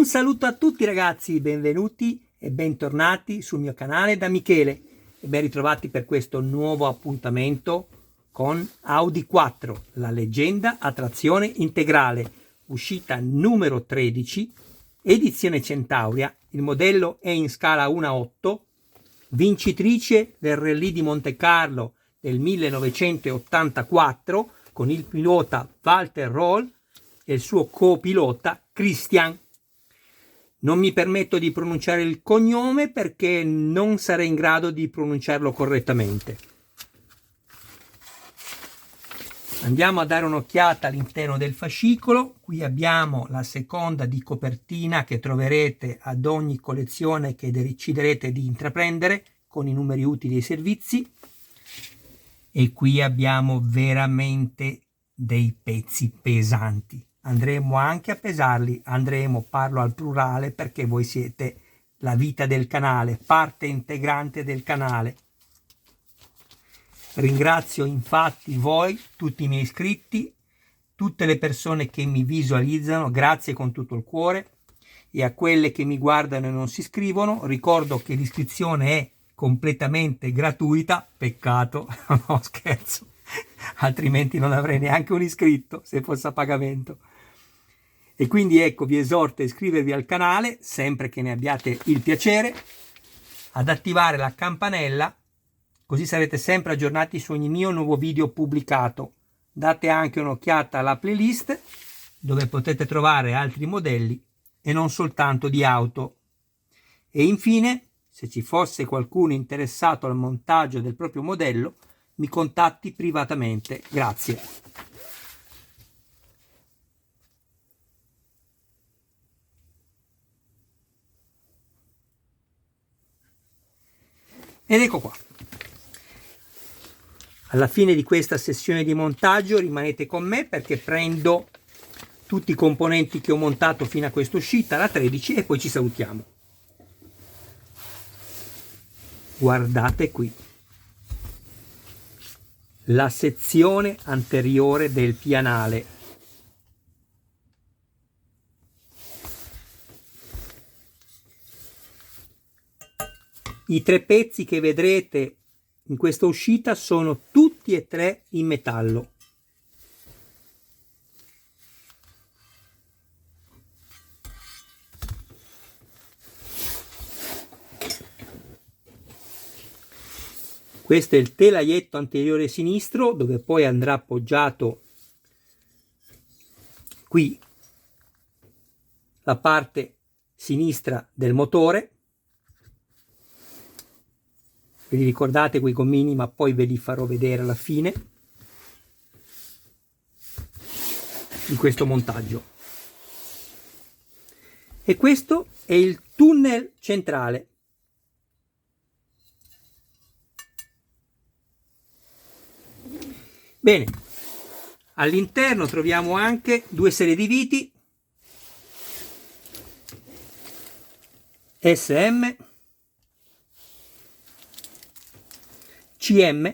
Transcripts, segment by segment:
Un saluto a tutti ragazzi, benvenuti e bentornati sul mio canale da Michele e ben ritrovati per questo nuovo appuntamento con Audi 4, la leggenda a trazione integrale, uscita numero 13, edizione Centauria. Il modello è in scala 1:8, vincitrice del Rally di Monte Carlo del 1984 con il pilota Walter Röhrl e il suo copilota Christian. Non mi permetto di pronunciare il cognome perché non sarei in grado di pronunciarlo correttamente. Andiamo a dare un'occhiata all'interno del fascicolo. Qui abbiamo la seconda di copertina che troverete ad ogni collezione che deciderete di intraprendere con i numeri utili e servizi. E qui abbiamo veramente dei pezzi pesanti. Andremo anche a pesarli, parlo al plurale perché voi siete la vita del canale, parte integrante del canale. Ringrazio infatti voi, tutti i miei iscritti, tutte le persone che mi visualizzano, grazie con tutto il cuore, e a quelle che mi guardano e non si iscrivono, ricordo che l'iscrizione è completamente gratuita, peccato, no scherzo, altrimenti non avrei neanche un iscritto se fosse a pagamento. E quindi ecco, vi esorto a iscrivervi al canale, sempre che ne abbiate il piacere, ad attivare la campanella, così sarete sempre aggiornati su ogni mio nuovo video pubblicato. Date anche un'occhiata alla playlist, dove potete trovare altri modelli e non soltanto di auto. E infine, se ci fosse qualcuno interessato al montaggio del proprio modello, mi contatti privatamente. Grazie. Ed ecco qua. Alla fine di questa sessione di montaggio rimanete con me perché prendo tutti i componenti che ho montato fino a questa uscita, la 13, e poi ci salutiamo. Guardate qui. La sezione anteriore del pianale. I tre pezzi che vedrete in questa uscita sono tutti e tre in metallo. Questo è il telaietto anteriore sinistro, dove poi andrà appoggiato qui la parte sinistra del motore. Vi ricordate quei gommini, ma poi ve li farò vedere alla fine di questo montaggio. E questo è il tunnel centrale. Bene, all'interno troviamo anche due serie di viti SM, CM,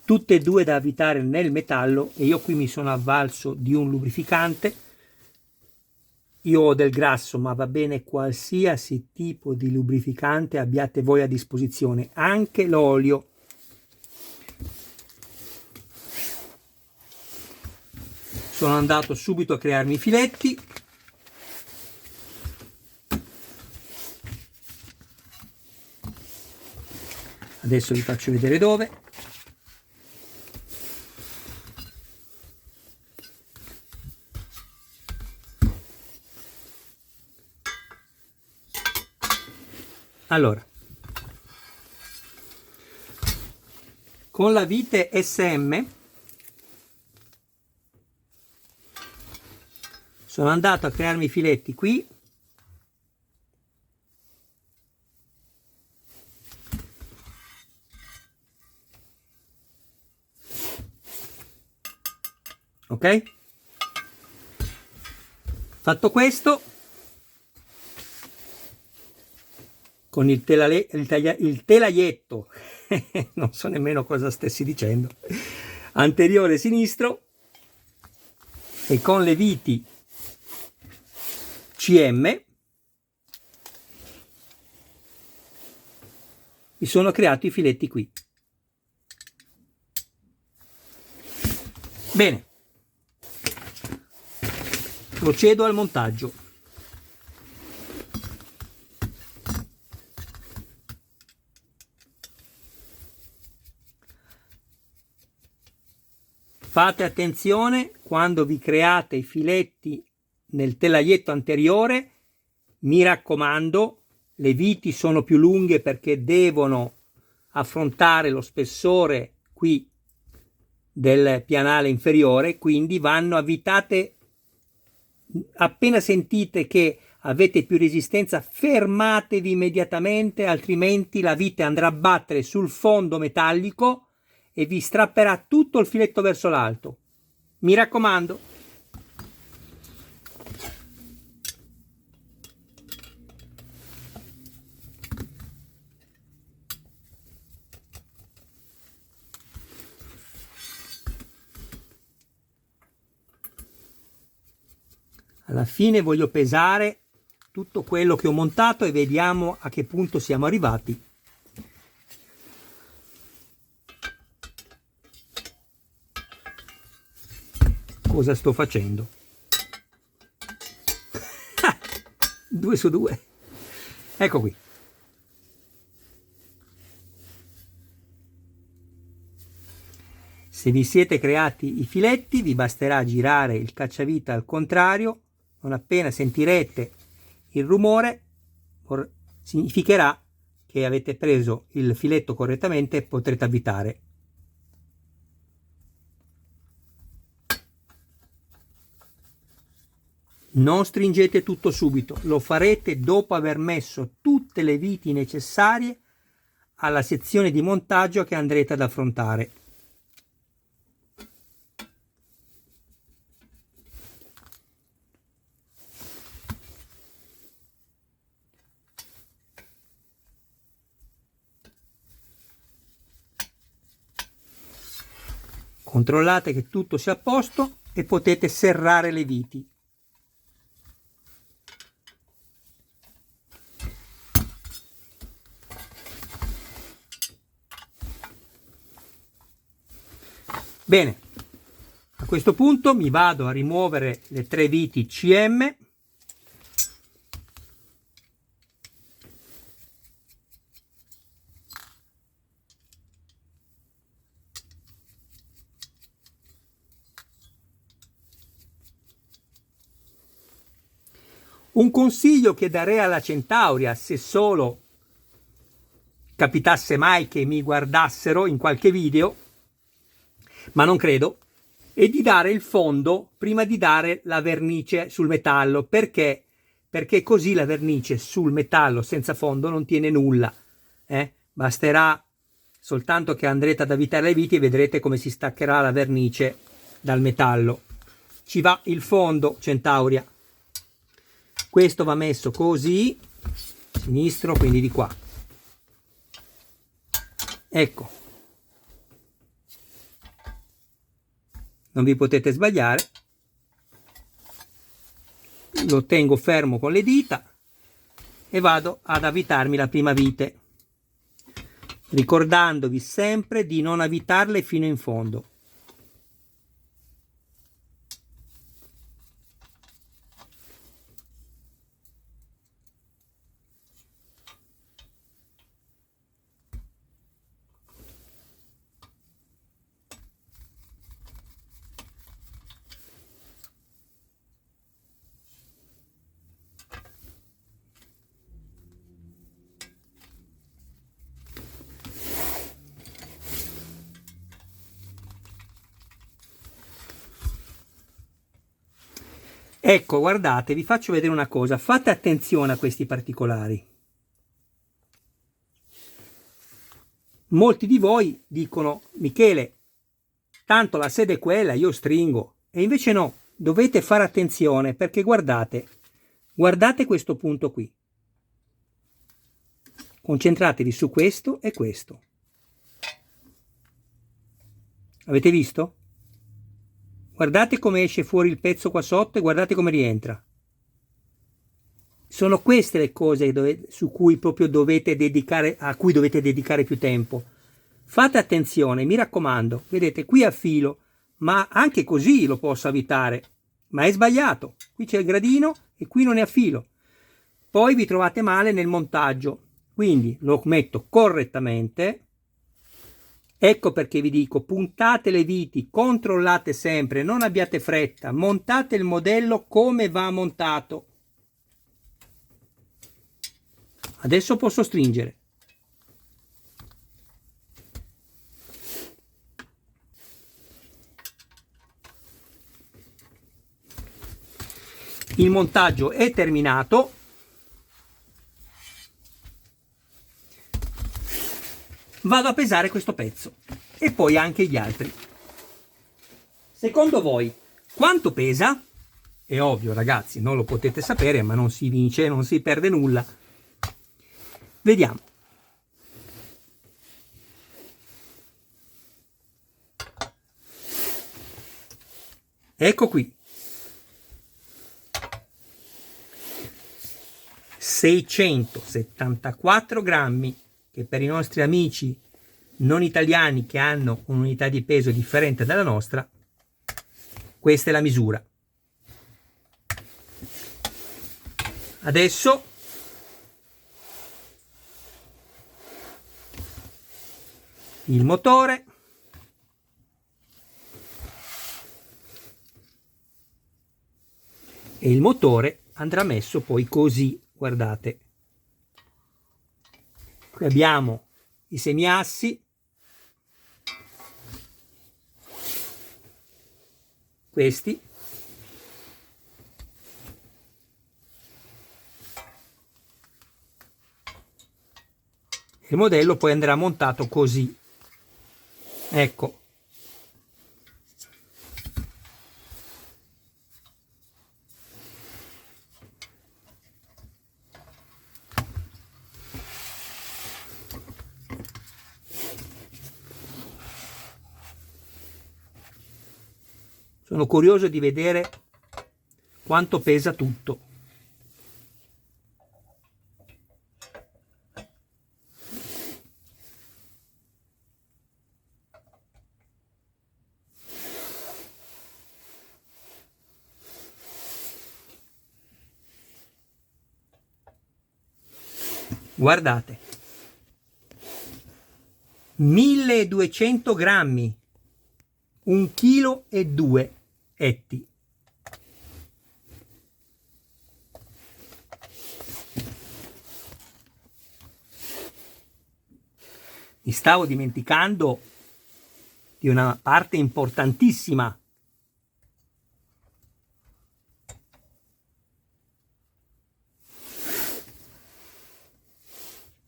tutte e due da avvitare nel metallo, e io qui mi sono avvalso di un lubrificante. Io ho del grasso, ma va bene qualsiasi tipo di lubrificante abbiate voi a disposizione, anche l'olio. Sono andato subito a crearmi i filetti. Adesso vi faccio vedere dove. Allora, con la vite SM sono andato a crearmi i filetti qui. Ok? Fatto questo, con il telaietto, non so nemmeno cosa stessi dicendo, anteriore sinistro, e con le viti CM, mi sono creato i filetti qui. Bene, procedo al montaggio. Fate attenzione quando vi create i filetti nel telaglietto anteriore, mi raccomando, le viti sono più lunghe perché devono affrontare lo spessore qui del pianale inferiore, quindi vanno avvitate. Appena sentite che avete più resistenza, fermatevi immediatamente, altrimenti la vite andrà a battere sul fondo metallico e vi strapperà tutto il filetto verso l'alto. Mi raccomando. Alla fine voglio pesare tutto quello che ho montato e vediamo a che punto siamo arrivati. Cosa sto facendo? 2 su 2. Ecco qui. Se vi siete creati i filetti, vi basterà girare il cacciavite al contrario. Non appena sentirete il rumore, significherà che avete preso il filetto correttamente e potrete avvitare. Non stringete tutto subito, lo farete dopo aver messo tutte le viti necessarie alla sezione di montaggio che andrete ad affrontare. Controllate che tutto sia a posto e potete serrare le viti. Bene, a questo punto mi vado a rimuovere le 3 viti CM. Un consiglio che darei alla Centauria, se solo capitasse mai che mi guardassero in qualche video, ma non credo, è di dare il fondo prima di dare la vernice sul metallo. Perché? Perché così la vernice sul metallo senza fondo non tiene nulla. Basterà soltanto che andrete ad avvitare le viti e vedrete come si staccherà la vernice dal metallo. Ci va il fondo, Centauria. Questo va messo così, sinistro, quindi di qua. Ecco. Non vi potete sbagliare. Lo tengo fermo con le dita e vado ad avvitarmi la prima vite, ricordandovi sempre di non avvitarle fino in fondo. Ecco, guardate, vi faccio vedere una cosa, fate attenzione a questi particolari. Molti di voi dicono: Michele, tanto la sede è quella, io stringo. E invece no, dovete fare attenzione perché guardate questo punto qui. Concentratevi su questo e questo. Avete visto? Guardate come esce fuori il pezzo qua sotto e guardate come rientra. Sono queste le cose su cui proprio dovete dedicare, a cui dovete dedicare più tempo. Fate attenzione, mi raccomando, vedete qui affilo, ma anche così lo posso avvitare, ma è sbagliato. Qui c'è il gradino e qui non è affilo. Poi vi trovate male nel montaggio, quindi lo metto correttamente. Ecco perché vi dico, puntate le viti, controllate sempre, non abbiate fretta, montate il modello come va montato. Adesso posso stringere. Il montaggio è terminato. Vado a pesare questo pezzo e poi anche gli altri. Secondo voi quanto pesa? È ovvio, ragazzi, non lo potete sapere, ma non si vince, non si perde nulla. Vediamo. Ecco qui. 674 grammi, che per i nostri amici non italiani che hanno un'unità di peso differente dalla nostra, questa è la misura. Adesso il motore, e il motore andrà messo poi così, guardate. Qui abbiamo i semiassi, questi, il modello poi andrà montato così. Ecco. Sono curioso di vedere quanto pesa tutto. Guardate, 1200 grammi, 1,2 kg etti. Mi stavo dimenticando di una parte importantissima.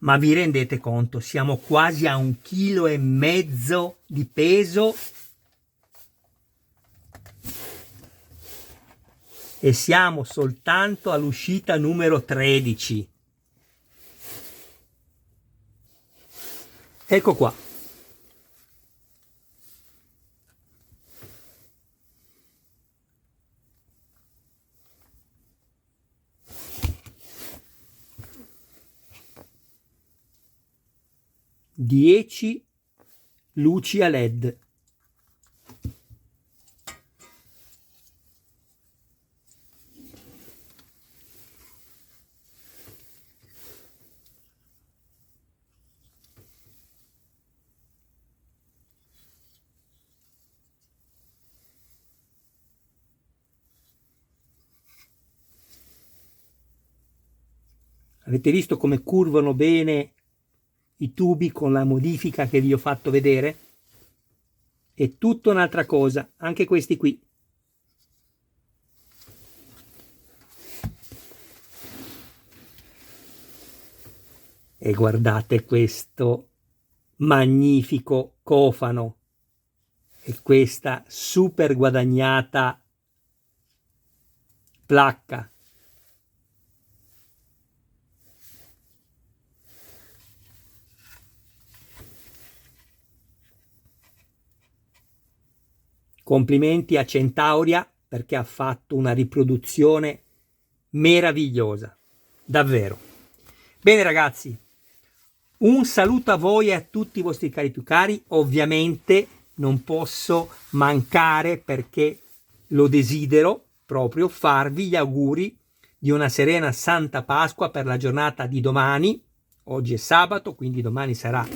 Ma vi rendete conto? Siamo quasi a 1,5 kg di peso e siamo soltanto all'uscita numero 13. Ecco qua. Dieci luci a LED. Avete visto come curvano bene i tubi con la modifica che vi ho fatto vedere? È tutta un'altra cosa, anche questi qui. E guardate questo magnifico cofano e questa super guadagnata placca. Complimenti a Centauria perché ha fatto una riproduzione meravigliosa. davvero. Bene ragazzi, un saluto a voi e a tutti i vostri cari più cari. Ovviamente non posso mancare, perché lo desidero proprio, farvi gli auguri di una serena Santa Pasqua per la giornata di domani. Oggi è sabato, quindi domani sarà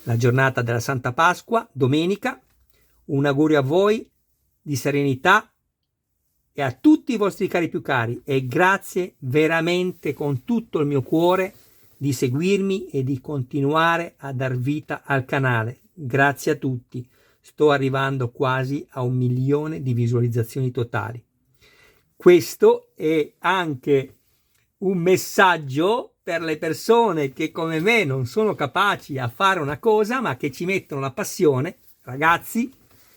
la giornata della Santa Pasqua, domenica. Un augurio a voi di serenità e a tutti i vostri cari più cari, e grazie veramente con tutto il mio cuore di seguirmi e di continuare a dar vita al canale. Grazie a tutti, sto arrivando quasi a 1 milione di visualizzazioni totali. Questo è anche un messaggio per le persone che come me non sono capaci a fare una cosa, ma che ci mettono la passione. Ragazzi,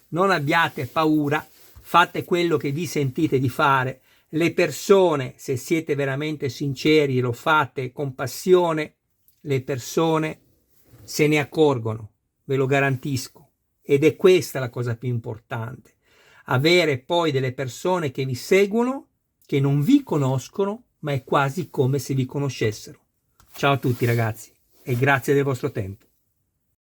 non abbiate paura, fate quello che vi sentite di fare. Le persone, se siete veramente sinceri e lo fate con passione, le persone se ne accorgono, ve lo garantisco. Ed è questa la cosa più importante. Avere poi delle persone che vi seguono, che non vi conoscono, ma è quasi come se vi conoscessero. Ciao a tutti ragazzi e grazie del vostro tempo.